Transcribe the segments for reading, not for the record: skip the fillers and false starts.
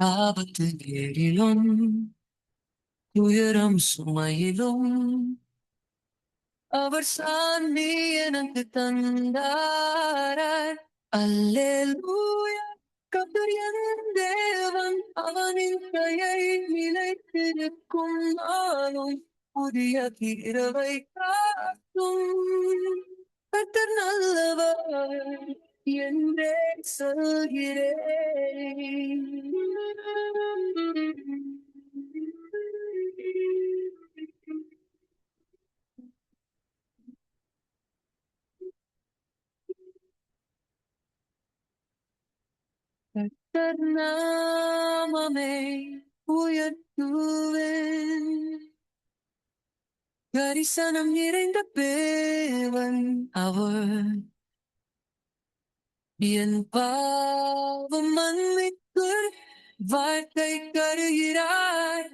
ஆபத்து நேரிலும் துயரம் சுமையிலும் அவர் சாந்தி எனக்கு தந்தாரார். அல்லேலூயா, கர்த்தர் என் தேவன், அவனின் கையை நிலைத்திருக்கும் நாளும் புதிய கிருபை காட்டும். கர்த்தர் நல்லவர் என்றே சொல்கிறேன். கர்த்தர் நாமமே உயர்த்துவேன். கரிசனம் நிறைந்த தேவன் அவர், என் பாவம் மன்னித்து வாழ்க்கை தருகிறார்.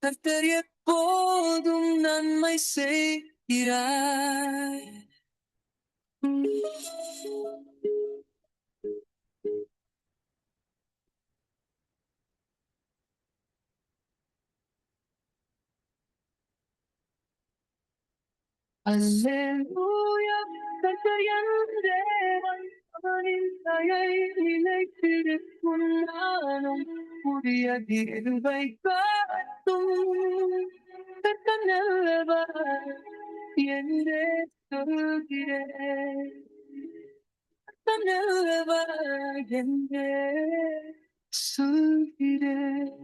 கர்த்தர் எப்போதும் நன்மை செய்கிறார். அல்லேலூயா, கர்த்தர் என் தேவன், அவனின் கையை நிலைத்திருக்கும் நானும் புதிய கிருபை காட்டும். கர்த்தர் நல்லவர் என்றே சொல்கிறேன். கர்த்தர் நல்லவர் என்றே சொல்கிறேன்.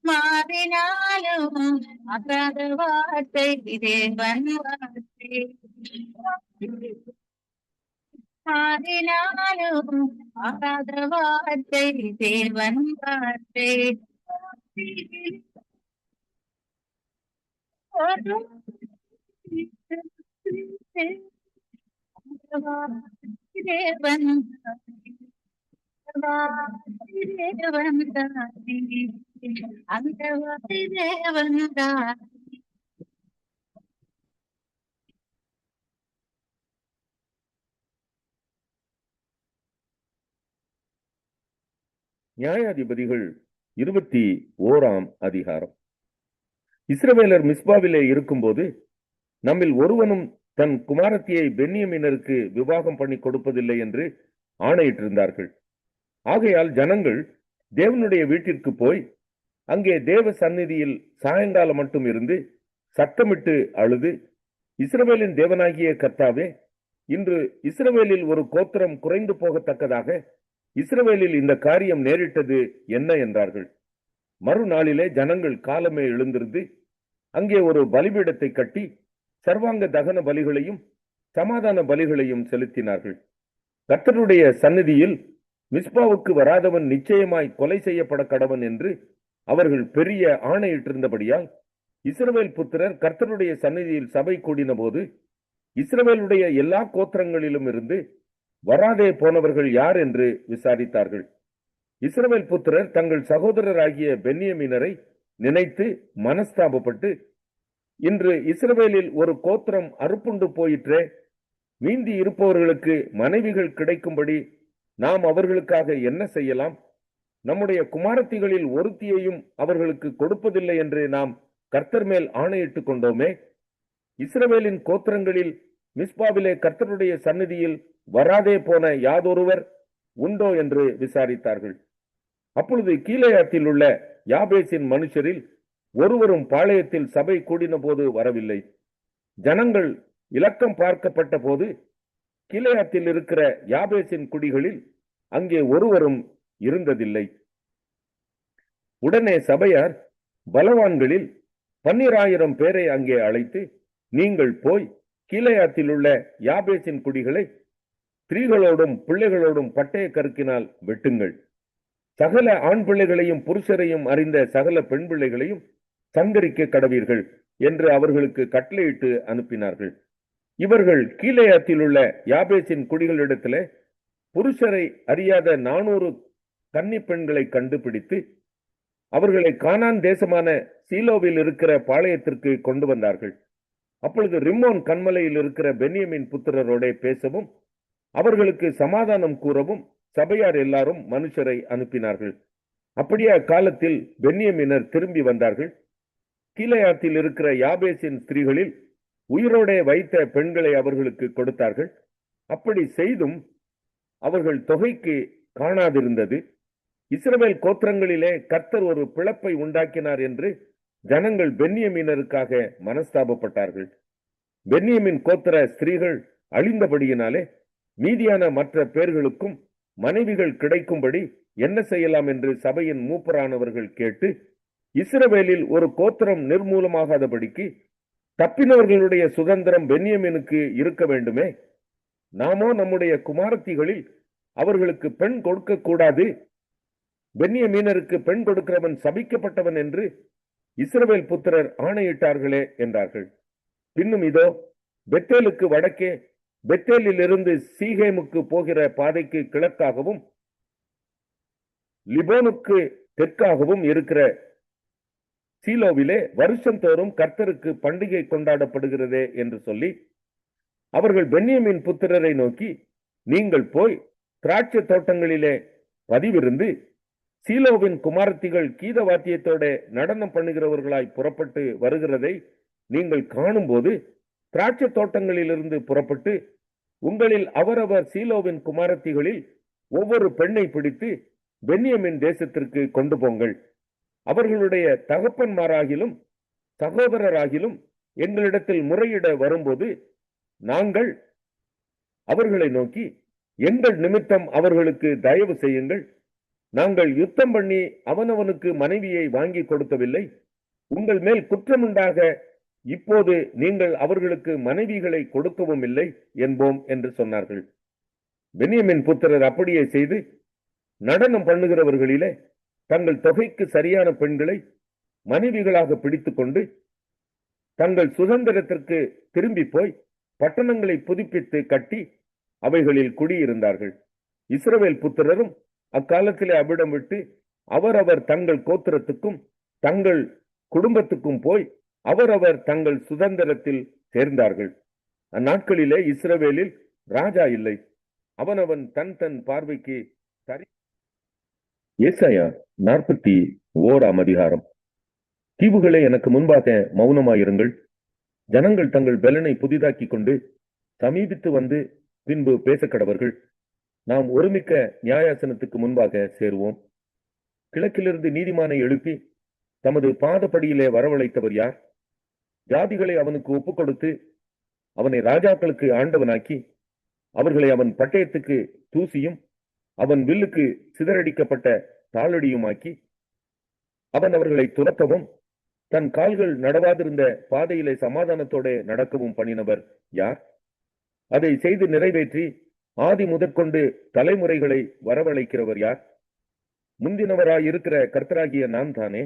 மாறினாலும் அகாத வார்த்தை தேவன் வார்த்தை. மாறினாலும் அகாத வார்த்தை தேவன் வார்த்தை. தேவன் தேவன் அந்த தேவன் தான். நியாயாதிபதிகள் 21ஆம் அதிகாரம். இஸ்ரவேலர் மிஸ்பாவிலே இருக்கும்போது நம்மில் ஒருவனும் தன் குமாரத்தியை பென்யமீனருக்கு விவாகம் பண்ணி கொடுப்பதில்லை என்று ஆணையிட்டிருந்தார்கள். ஆகையால் ஜனங்கள் தேவனுடைய வீட்டிற்கு போய் அங்கே தேவ சந்நிதியில் சாயங்காலம் மட்டும் இருந்து சத்தமிட்டு அழுது, இஸ்ரவேலின் தேவனாகிய கர்த்தாவே, இன்று இஸ்ரவேலில் ஒரு கோத்திரம் குறைந்து போகத்தக்கதாக இஸ்ரவேலில் இந்த காரியம் நேரிட்டது என்ன என்றார்கள். மறுநாளிலே ஜனங்கள் காலமே எழுந்திருந்து அங்கே ஒரு பலிபீடத்தை கட்டி சர்வாங்க தகன பலிகளையும் சமாதான பலிகளையும் செலுத்தினார்கள். கர்த்தருடைய சந்நிதியில் மிஸ்பாவுக்கு வராதவன் நிச்சயமாய் கொலை செய்யப்பட கடவன் என்று அவர்கள் பெரிய ஆணையிட்டிருந்தபடியால் இஸ்ரவேல் புத்திரர் கர்த்தருடைய சந்நிதியில் சபை கூடின போது இஸ்ரவேலுடைய எல்லா கோத்திரங்களிலும் இருந்து வராதே போனவர்கள் யார் என்று விசாரித்தார்கள். இஸ்ரவேல் புத்திரர் தங்கள் சகோதரராகிய பென்யமீனரை நினைத்து மனஸ்தாபப்பட்டு, இன்று இஸ்ரவேலில் ஒரு கோத்திரம் அறுப்புண்டு போயிற்றே, மீந்தி இருப்பவர்களுக்கு மனைவிகள் கிடைக்கும்படி நாம் அவர்களுக்காக என்ன செய்யலாம்? நம்முடைய குமாரத்திகளில் ஒருத்தியையும் அவர்களுக்கு கொடுப்பதில்லை என்று நாம் கர்த்தர் மேல் ஆணையிட்டுக் கொண்டோமே. இஸ்ரவேலின் கோத்திரங்களில் மிஸ்பாவிலே கர்த்தருடைய சந்நிதியில் வராதே போன யாதொருவர் உண்டோ என்று விசாரித்தார்கள். அப்பொழுது கீலேயாத்தில் உள்ள யாபேசின் மனுஷரில் ஒருவரும் பாளையத்தில் சபை கூடின போது வரவில்லை. ஜனங்கள் இலக்கம் பார்க்கப்பட்ட போது கீலேயாத்தில் இருக்கிற யாபேசின் குடிகளில் அங்கே ஒருவரும் இருந்ததில்லை. உடனே சபையார் பலவான்களில் 12,000 பேரை அங்கே அழைத்து, நீங்கள் போய் கீலேயாத்தில் உள்ள யாபேசின் குடிகளை ஸ்திரீகளோடும் பிள்ளைகளோடும் பட்டய கருக்கினால் வெட்டுங்கள். சகல ஆண் பிள்ளைகளையும் புருஷரையும் அறிந்த சகல பெண் பிள்ளைகளையும் சங்கரிக்க கடவீர்கள் என்று அவர்களுக்கு கட்டளையிட்டு அனுப்பினார்கள். இவர்கள் கீலேயாத்தில் உள்ள யாபேசின் குடிகளிடத்திலே புருஷரை அறியாத 400 கன்னி பெண்களை கண்டுபிடித்து அவர்களை கானான் தேசமான சீலோவில் இருக்கிற பாளையத்திற்கு கொண்டு வந்தார்கள். அப்பொழுது ரிம்மோன் கன்மலையில் இருக்கிற பென்யமின் புத்திரரோட பேசவும் அவர்களுக்கு சமாதானம் கூறவும் சபையார் எல்லாரும் மனுஷரை அனுப்பினார்கள். அப்படியே அக்காலத்தில் பென்யமினர் திரும்பி வந்தார்கள். கீலேயாத்தில் இருக்கிற யாபேசின் ஸ்திரீகளில் உயிரோட வைத்த பெண்களை அவர்களுக்கு கொடுத்தார்கள். அப்படி செய்தும் அவர்கள் தொகைக்கு காணாதிருந்தது. இஸ்ரவேல் கோத்திரங்களிலே கர்த்தர் ஒரு பிளப்பை உண்டாக்கினார் என்று ஜனங்கள் பென்யமீனருக்காக மனஸ்தாபப்பட்டார்கள். பென்யமின் கோத்திர ஸ்திரீகள் அழிந்தபடியினாலே மீதியான மற்ற பேர்களுக்கும் மனைவிகள் கிடைக்கும்படி என்ன செய்யலாம் என்று சபையின் மூப்பரானவர்கள் கேட்டு, இஸ்ரவேலில் ஒரு கோத்திரம் நிர்மூலமாகாதபடிக்கு தப்பினவர்களுடைய சுதந்திரம் பென்யமீனுக்கு இருக்க வேண்டுமே, நாமோ நம்முடைய குமாரத்திகளில் அவர்களுக்கு பெண் கொடுக்க கூடாது, பென்யமீனருக்கு பெண் கொடுக்கிறவன் சபிக்கப்பட்டவன் என்று இஸ்ரவேல் புத்திரர் ஆணையிட்டார்களே என்றார்கள். பின்னும் இதோ பெத்தேலுக்கு வடக்கே பெத்தேலில் இருந்து சீகேமுக்கு போகிற பாதைக்கு கிழக்காகவும் லிபோனுக்கு தெற்காகவும் இருக்கிற சீலோவிலே வருஷந்தோறும் கர்த்தருக்கு பண்டிகை கொண்டாடப்படுகிறதே என்று சொல்லி அவர்கள் பென்யமின் புத்திரரை நோக்கி, நீங்கள் போய் திராட்சை தோட்டங்களிலே பதிவிருந்து சீலோவின் குமாரத்திகள் கீத வாத்தியத்தோட நடனம் பண்ணுகிறவர்களாய் புறப்பட்டு வருகிறதை நீங்கள் காணும்போது திராட்சை தோட்டங்களிலிருந்து புறப்பட்டு உங்களில் அவரவர் சீலோவின் குமாரத்திகளில் ஒவ்வொரு பெண்ணை பிடித்து பென்யமின் தேசத்திற்கு கொண்டு போங்கள். அவர்களுடைய தகப்பன்மாராகிலும் சகோதரராகிலும் எங்களிடத்தில் முறையிட வரும்போது நாங்கள் அவர்களை நோக்கி, எங்கள் நிமித்தம் அவர்களுக்கு தயவு செய்யுங்கள், நாங்கள் யுத்தம் பண்ணி அவனவனுக்கு மனைவியை வாங்கி கொடுக்கவில்லை, உங்கள் மேல் குற்றமுண்டாக இப்போது நீங்கள் அவர்களுக்கு மனைவிகளை கொடுக்கவும் இல்லை என்போம் என்று சொன்னார்கள். பென்யமின் புத்திரர் அப்படியே செய்து நடனம் பண்ணுகிறவர்களிலே தங்கள் தொகைக்கு சரியான பெண்களை மனைவிகளாக பிடித்துக் கொண்டு தங்கள் சுதந்திரத்திற்கு திரும்பி போய் பட்டணங்களை புதுப்பித்து கட்டி அவைகளில் குடியிருந்தார்கள். இஸ்ரவேல் புத்திரரும் அக்காலத்திலே அவ்விடம் விட்டு அவரவர் தங்கள் கோத்திரத்துக்கும் தங்கள் குடும்பத்துக்கும் போய் அவரவர் தங்கள் சுதந்திரத்தில் சேர்ந்தார்கள். அந்நாட்களிலே இஸ்ரவேலில் ராஜா இல்லை, அவனவன் தன் தன் பார்வைக்கு சரி. ஏசாயா 41ஆம் அதிகாரம். தீவுகளே, எனக்கு முன்பாக மௌனமாயிருங்கள், ஜனங்கள் தங்கள் பெலனை புதிதாக்கி கொண்டு சமீபித்து வந்து பின்பு பேசக்கடவர்கள். நாம் ஒருமிக்க நியாயாசனத்துக்கு முன்பாக சேருவோம். கிழக்கிலிருந்து நீதிமானை எழுப்பி தமது பாதப்படியிலே வரவழைத்தவர் யார்? ஜாதிகளை அவனுக்கு ஒப்புக் கொடுத்து அவனை ராஜாக்களுக்கு ஆண்டவனாக்கி அவர்களை அவன் பட்டயத்துக்கு தூசியும் அவன் வில்லுக்கு சிதறடிக்கப்பட்ட தாளடியுமாக்கி அவன் அவர்களை துரத்தவும் தன் கால்கள் நடவாதிருந்த பாதையிலே சமாதானத்தோட நடக்கவும் பண்ணினவர் யார்? அதை செய்து நிறைவேற்றி ஆதி முதற்கொண்டு தலைமுறைகளை வரவழைக்கிறவர் யார்? முந்தினவராயிருக்கிற கர்த்தராகிய நான் தானே,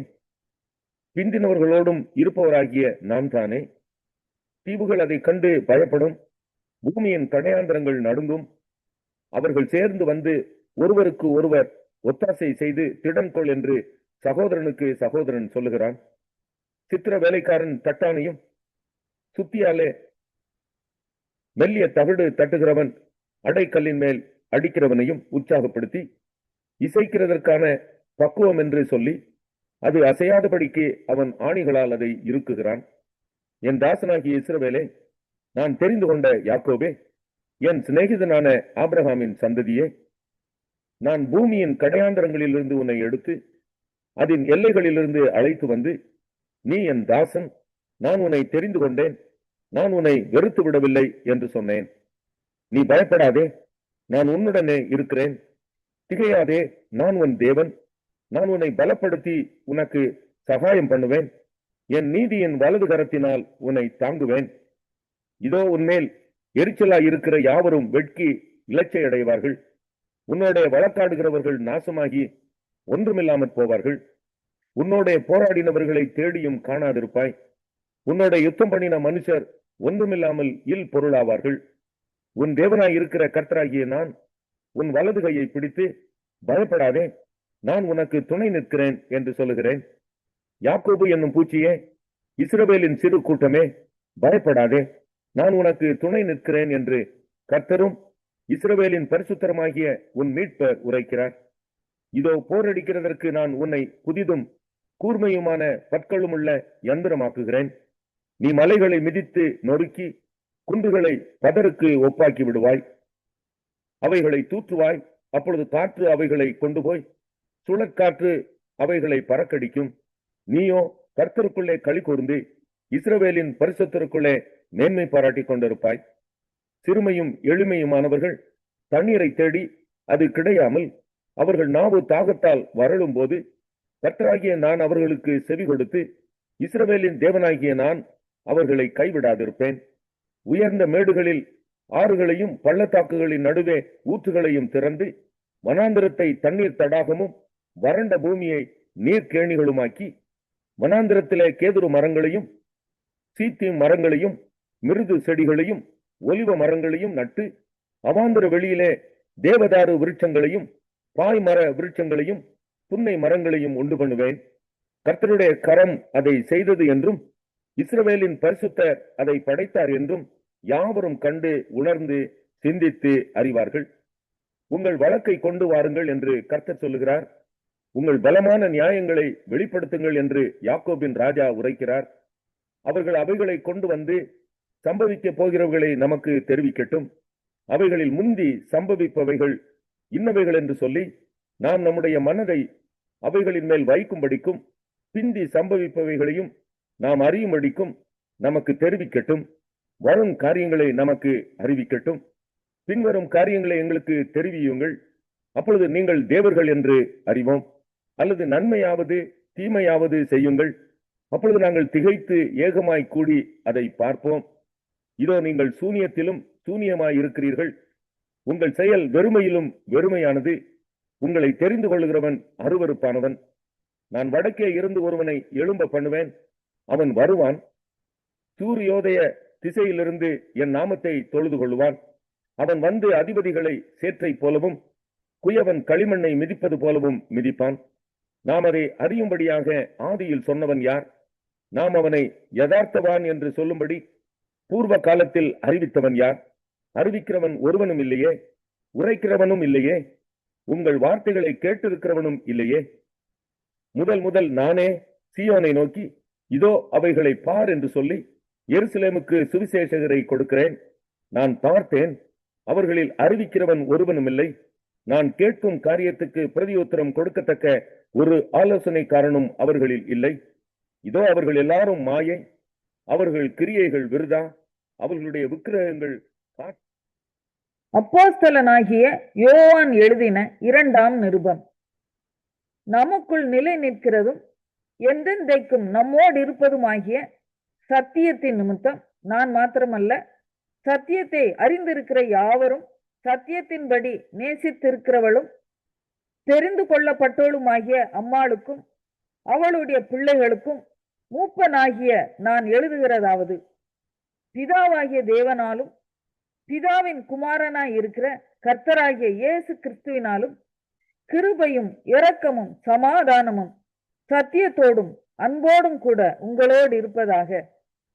பிந்தினவர்களோடும் இருப்பவராகிய நான் தானே. தீவுகள் அதை கண்டு பயப்படும், பூமியின் கடையாந்திரங்கள் நடுங்கும். அவர்கள் சேர்ந்து வந்து ஒருவருக்கு ஒருவர் ஒத்தாசை செய்து திடன்கொள் என்று சகோதரனுக்கு சகோதரன் சொல்லுகிறான். சித்திர வேலைக்காரன் தட்டானையும் சுத்தியாலே மெல்லிய தவிடு தட்டுகிறவன் அடைக்கல்லின் மேல் அடிக்கிறவனையும் உற்சாகப்படுத்தி இசைக்கிறதற்கான பக்குவம் என்று சொல்லி அது அசையாதபடிக்கு அவன் ஆணிகளால் அதை இறுக்குகிறான். என் தாசனாகிய இஸ்ரவேலே, நான் தெரிந்து கொண்ட யாக்கோபே, என் சிநேகிதனான ஆபிரகாமின் சந்ததியே, நான் பூமியின் கடையாந்தரங்களிலிருந்து உன்னை எடுத்து அதன் எல்லைகளிலிருந்து அழைத்து வந்து, நீ என் தாசன், நான் உன்னை தெரிந்து கொண்டேன், நான் உன்னை வெறுத்து விடவில்லை என்று சொன்னேன். நீ பயப்படாதே, நான் உன்னுடனே இருக்கிறேன். திகையாதே, நான் உன் தேவன், நான் உன்னை பலப்படுத்தி உனக்கு சகாயம் பண்ணுவேன். என் நீதியின் வலது கரத்தினால் உன்னை தாங்குவேன். இதோ உன்மேல் எரிச்சலாய் இருக்கிற யாவரும் வெட்கி இலச்சை அடைவார்கள். உன்னோட வழக்காடுகிறவர்கள் நாசமாகி ஒன்றுமில்லாமற் போவார்கள். உன்னோட போராடினவர்களை தேடியும் காணாதிருப்பாய். உன்னோட யுத்தம் பண்ணின மனுஷர் ஒன்றுமில்லாமல் இல் பொருளாவார்கள். உன் தேவனாய் இருக்கிற கர்த்தராகிய நான் உன் வலது கையை பிடித்து, பயப்படாதே, நான் உனக்கு துணை நிற்கிறேன் என்று சொல்லுகிறேன். யாக்கோபு என்னும் பூச்சியே, இஸ்ரவேலின் சிறு கூட்டமே, பயப்படாதே, நான் உனக்கு துணை நிற்கிறேன் என்று கர்த்தரும் இஸ்ரவேலின் பரிசுத்தரமாகிய உன் மீட்பர் உரைக்கிறார். இதோ போரடிக்கிறதற்கு நான் உன்னை புதிதும் கூர்மையுமான பற்களுமுள்ள யந்திரமாக்குகிறேன். நீ மலைகளை மிதித்து நொறுக்கி குன்றுகளை பதருக்கு ஒப்பாக்கி விடுவாய். அவைகளை தூற்றுவாய். அப்பொழுது காற்று அவைகளை கொண்டு போய் சுழற்காற்று அவைகளை பறக்கடிக்கும். நீயோ கர்த்தருக்குள்ளே களி கூர்ந்து இஸ்ரவேலின் பரிசுத்தருக்குள்ளே மேன்மை பாராட்டி கொண்டிருப்பாய். சிறுமையும் எளிமையுமானவர்கள் தண்ணீரை தேடி அது கிடையாமல் அவர்கள் நாவு தாகத்தால் வரலும் போது கர்த்தராகிய நான் அவர்களுக்கு செவி கொடுத்து இஸ்ரவேலின் தேவனாகிய நான் அவர்களை கைவிடாதிருப்பேன். உயர்ந்த மேடுகளில் ஆறுகளையும் பள்ளத்தாக்குகளின் நடுவே ஊற்றுகளையும் திறந்து வனாந்திரத்தை தண்ணீர் தடாகமும் வறண்ட பூமியை நீர்க்கேணிகளுமாக்கி வனாந்திரத்திலே கேதுரு மரங்களையும் சீத்திம் மரங்களையும் மிருது செடிகளையும் ஒலிவ மரங்களையும் நட்டு அவாந்திர வெளியிலே தேவதாரு விருட்சங்களையும் பாய்மர விருட்சங்களையும் புன்னை மரங்களையும் உண்டு பண்ணுவேன். கர்த்தருடைய கரம் அதை செய்தது என்றும் இஸ்ரவேலின் பரிசுத்தர் அதை படைத்தார் என்றும் யாவரும் கண்டு உணர்ந்து சிந்தித்து அறிவார்கள். உங்கள் வழக்கை கொண்டு வாருங்கள் என்று கர்த்தர் சொல்லுகிறார். உங்கள் பலமான நியாயங்களை வெளிப்படுத்துங்கள் என்று யாக்கோபின் ராஜா உரைக்கிறார். அவர்கள் அவைகளை கொண்டு வந்து சம்பவிக்க போகிறவர்களை நமக்கு தெரிவிக்கட்டும். அவைகளில் முந்தி சம்பவிப்பவைகள் இன்னவைகள் என்று சொல்லி நாம் நம்முடைய மனதை அவைகளின் மேல் வைக்கும்படிக்கும் பிந்தி சம்பவிப்பவைகளையும் நாம் அறியும்படிக்கும் நமக்கு தெரிவிக்கட்டும். வரும் காரியங்களை நமக்கு அறிவிக்கட்டும். பின்வரும் காரியங்களை எங்களுக்கு தெரிவியுங்கள். அப்பொழுது நீங்கள் தேவர்கள் என்று அறிவோம். அல்லது நன்மையாவது தீமையாவது செய்யுங்கள். அப்பொழுது நாங்கள் திகைத்து ஏகமாய் கூடி அதை பார்ப்போம். இதோ நீங்கள் சூனியத்திலும் சூனியமாய் இருக்கிறீர்கள். உங்கள் செயல் வெறுமையிலும் வெறுமையானது. உங்களை தெரிந்து கொள்கிறவன் அருவருப்பானவன். நான் வடக்கே இருந்து ஒருவனை எழும்ப பண்ணுவேன். அவன் வருவான். சூரியோதய திசையிலிருந்து என் நாமத்தை தொழுது கொள்ளுவான். அவன் வந்து அதிபதிகளை சேற்றை போலவும் குயவன் களிமண்ணை மிதிப்பது போலவும் மிதிப்பான். நாம் அதை அறியும்படியாக ஆதியில் சொன்னவன் யார்? நாம் அவனை யதார்த்தவான் என்று சொல்லும்படி பூர்வ காலத்தில் அறிவித்தவன் யார்? அறிவிக்கிறவன் ஒருவனும் இல்லையே, உரைக்கிறவனும் இல்லையே, உங்கள் வார்த்தைகளை கேட்டிருக்கிறவனும் இல்லையே. முதல் நானே சீயோனை நோக்கி இதோ அவைகளை பார் என்று சொல்லி எருசலேமுக்கு சுவிசேஷகரை கொடுக்கிறேன். நான் பார்த்தேன், அவர்களில் அறிவிக்கிறவன் ஒருவனும் இல்லை. நான் கேட்கும் காரியத்துக்கு பிரதியுத்தரம் கொடுக்கத்தக்க ஒரு ஆலோசனைக்காரனும் அவர்களில் இல்லை. இதோ அவர்கள் எல்லாரும் மாயை, அவர்கள் கிரியைகள் விருதா, அவர்களுடைய விக்கிரகங்கள். அப்போஸ்தலனாகிய யோவான் எழுதின 2ஆம் நிருபம். நமக்குள் நிலை நிற்கிறதும் என்றென்றைக்கும் நம்மோடு இருப்பதுமாகிய சத்தியத்தின் நிமித்தம் நான் மாத்திரமல்ல, சத்தியத்தை அறிந்திருக்கிற யாவரும் சத்தியத்தின்படி நேசித்திருக்கிறவளும் தெரிந்து கொள்ளப்பட்டவளுமாகிய அம்மாளுக்கும் அவளுடைய பிள்ளைகளுக்கும் மூப்பனாகிய நான் எழுதுகிறதாவது, பிதாவாகிய தேவனாலும் பிதாவின் குமாரனாய் இருக்கிற கர்த்தராகிய இயேசு கிறிஸ்துவினாலும் கிருபையும் இரக்கமும் சமாதானமும் சத்தியத்தோடும் அன்போடும் கூட உங்களோடு இருப்பதாக.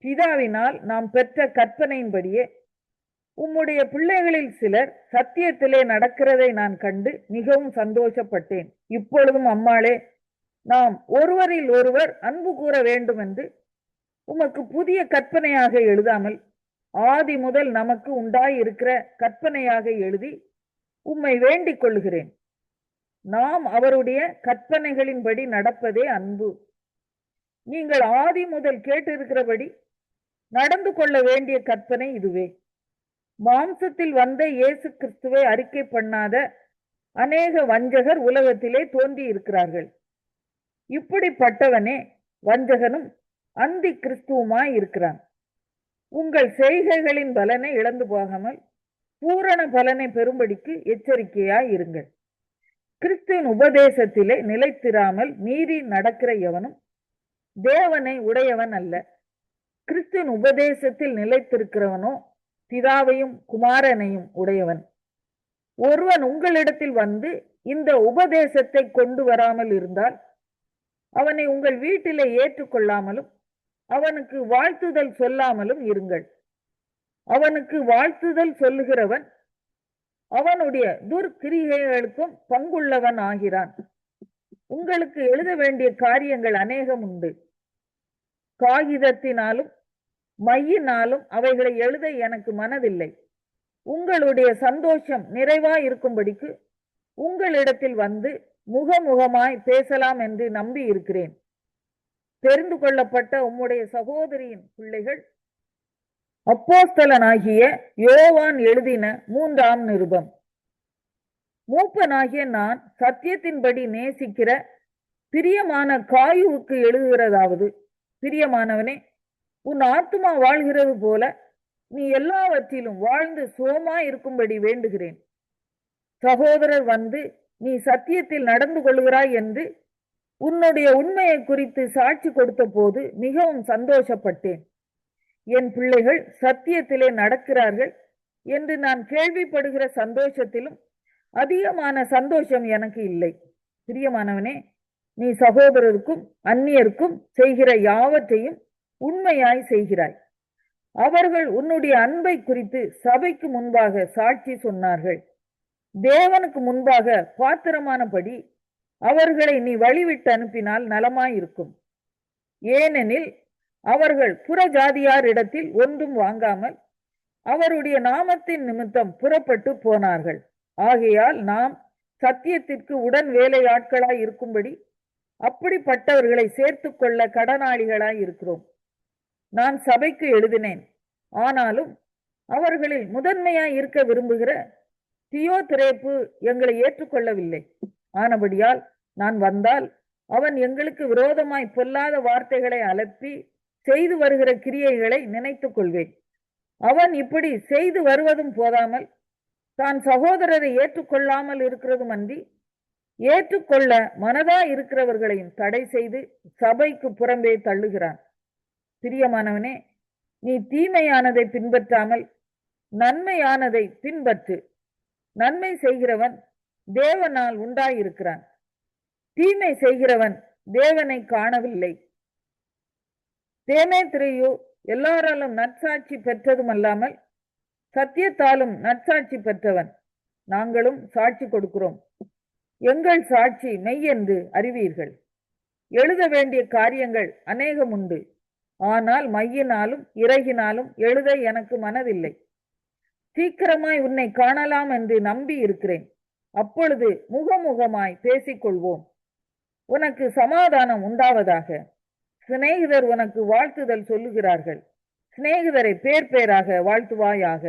பிதாவினால் நாம் பெற்ற கற்பனையின்படியே உம்முடைய பிள்ளைகளில் சிலர் சத்தியத்திலே நடக்கிறதை நான் கண்டு மிகவும் சந்தோஷப்பட்டேன். இப்பொழுதும் அம்மாளே, நாம் ஒருவரில் ஒருவர் அன்பு கூற வேண்டும் என்று உமக்கு புதிய கற்பனையாக எழுதாமல் ஆதி முதல் நமக்கு உண்டாயிருக்கிற கற்பனையாக எழுதி உம்மை வேண்டிக் கொள்கிறேன். நாம் அவருடைய கற்பனைகளின்படி நடப்பதே அன்பு. நீங்கள் ஆதி முதல் கேட்டிருக்கிறபடி நடந்து கொள்ள வேண்டிய கற்பனை இதுவே. மாம்சத்தில் வந்த இயேசு கிறிஸ்துவை அறிக்கை பண்ணாத அநேக வஞ்சகர் உலகத்திலே தோன்றி இருக்கிறார்கள். இப்படிப்பட்டவனே வஞ்சகனும் அந்தி கிறிஸ்துவுமாய் இருக்கிறான். உங்கள் செய்கைகளின் பலனை இழந்து போகாமல் பூரண பலனை பெறும்படிக்கு எச்சரிக்கையாய் இருங்கள். கிறிஸ்துவின் உபதேசத்திலே நிலைத்திராமல் மீறி நடக்கிற எவனும் தேவனை உடையவன் அல்ல. கிறிஸ்துவின் உபதேசத்தில் நிலைத்திருக்கிறவனோ பிதாவையும் குமாரனையும் உடையவன். ஒருவன் உங்களிடத்தில் வந்து இந்த உபதேசத்தை கொண்டு வராமல் இருந்தால் அவனை உங்கள் வீட்டிலே ஏற்றுக்கொள்ளாமலும் அவனுக்கு வாழ்த்துதல் சொல்லாமலும் இருங்கள். அவனுக்கு வாழ்த்துதல் சொல்லுகிறவன் அவனுடைய துர்க்கிரியைகளுக்கும் பங்குள்ளவன் ஆகிறான். உங்களுக்கு எழுத வேண்டிய காரியங்கள் அநேகம் உண்டு. காகிதத்தினாலும் மையினாலும் அவைகளை எழுத எனக்கு மனதில்லை. உங்களுடைய சந்தோஷம் நிறைவாய் இருக்கும்படிக்கு உங்களிடத்தில் வந்து முகமுகமாய் பேசலாம் என்று நம்பி இருக்கிறேன். தெரிந்து கொள்ளப்பட்ட உம்முடைய சகோதரியின் பிள்ளைகள் அப்போஸ்தலனாகிய யோவான் எழுதின 3ஆம் நிருபம். மூப்பனாகிய நான் சத்தியத்தின்படி நேசிக்கிற பிரியமான காயுவுக்கு எழுதுகிறதாவது, பிரியமானவனே, உன் ஆத்துமா வாழ்கிறது போல நீ எல்லாவற்றிலும் வாழ்ந்து சுகமாய் இருக்கும்படி வேண்டுகிறேன். சகோதரர் வந்து நீ சத்தியத்தில் நடந்து கொள்கிறாய் என்று உன்னுடைய உண்மையை குறித்து சாட்சி கொடுத்த போது மிகவும் சந்தோஷப்பட்டேன். என் பிள்ளைகள் சத்தியத்திலே நடக்கிறார்கள் என்று நான் கேள்விப்படுகிற சந்தோஷத்திலும் அதிகமான சந்தோஷம் எனக்கு இல்லை. பிரியமானவனே, நீ சகோதரருக்கும் அந்நியருக்கும் செய்கிற யாவற்றையும் உண்மையாய் செய்கிறாய். அவர்கள் உன்னுடைய அன்பை குறித்து சபைக்கு முன்பாக சாட்சி சொன்னார்கள். தேவனுக்கு முன்பாக பாத்திரமானபடி அவர்களை நீ வழிவிட்டு அனுப்பினால் நலமாயிருக்கும். ஏனெனில் அவர்கள் புறஜாதியாரிடத்தில் ஒன்றும் வாங்காமல் அவருடைய நாமத்தின் நிமித்தம் புறப்பட்டு போனார்கள். ஆகையால் நாம் சத்தியத்திற்கு உடன் வேலையாட்களாய் இருக்கும்படி அப்படிப்பட்டவர்களை சேர்த்து கொள்ள கடனாளிகளாய் இருக்கிறோம். நான் சபைக்கு எழுதினேன். ஆனாலும் அவர்களில் முதன்மையாய் இருக்க விரும்புகிற தியோதிரேப்பு எங்களை ஏற்றுக்கொள்ளவில்லை. ஆனபடியால் நான் வந்தால் அவன் எங்களுக்கு விரோதமாய் பொல்லாத வார்த்தைகளை அலப்பி செய்து வருகிற கிரியைகளை நினைத்துக் கொள்வேன். அவன் இப்படி செய்து வருவதும் போதாமல் தான் சகோதரரை ஏற்றுக்கொள்ளாமல் இருக்கிறதும் அன்றி ஏற்றுக்கொள்ள மனதா இருக்கிறவர்களையும் தடை செய்து சபைக்கு புறம்பே தள்ளுகிறான். பிரியமானவனே, நீ தீமையானதை பின்பற்றாமல் நன்மையானதை பின்பற்று. நன்மை செய்கிறவன் தேவனால் உண்டாயிருக்கிறான். தீமை செய்கிறவன் தேவனை காணவில்லை. தேமேத்திரியு எல்லாராலும் நற்சாட்சி பெற்றதும் அல்லாமல் சத்தியத்தாலும் நற்சாட்சி பெற்றவன். நாங்களும் சாட்சி கொடுக்கிறோம். எங்கள் சாட்சி மெய் என்று அறிவீர்கள். எழுத வேண்டிய காரியங்கள் அநேகம் உண்டு. ஆனால் மையினாலும் இறகினாலும் எழுத எனக்கு மனதில்லை. சீக்கிரமாய் உன்னை காணலாம் என்று நம்பி இருக்கிறேன். அப்பொழுது முகமுகமாய் பேசிக்கொள்வோம். உனக்கு சமாதானம் உண்டாவதாக. சிநேகிதர் உனக்கு வாழ்த்துதல் சொல்லுகிறார்கள். சிநேகிதரை பேர் பேராக வாழ்த்துவாயாக.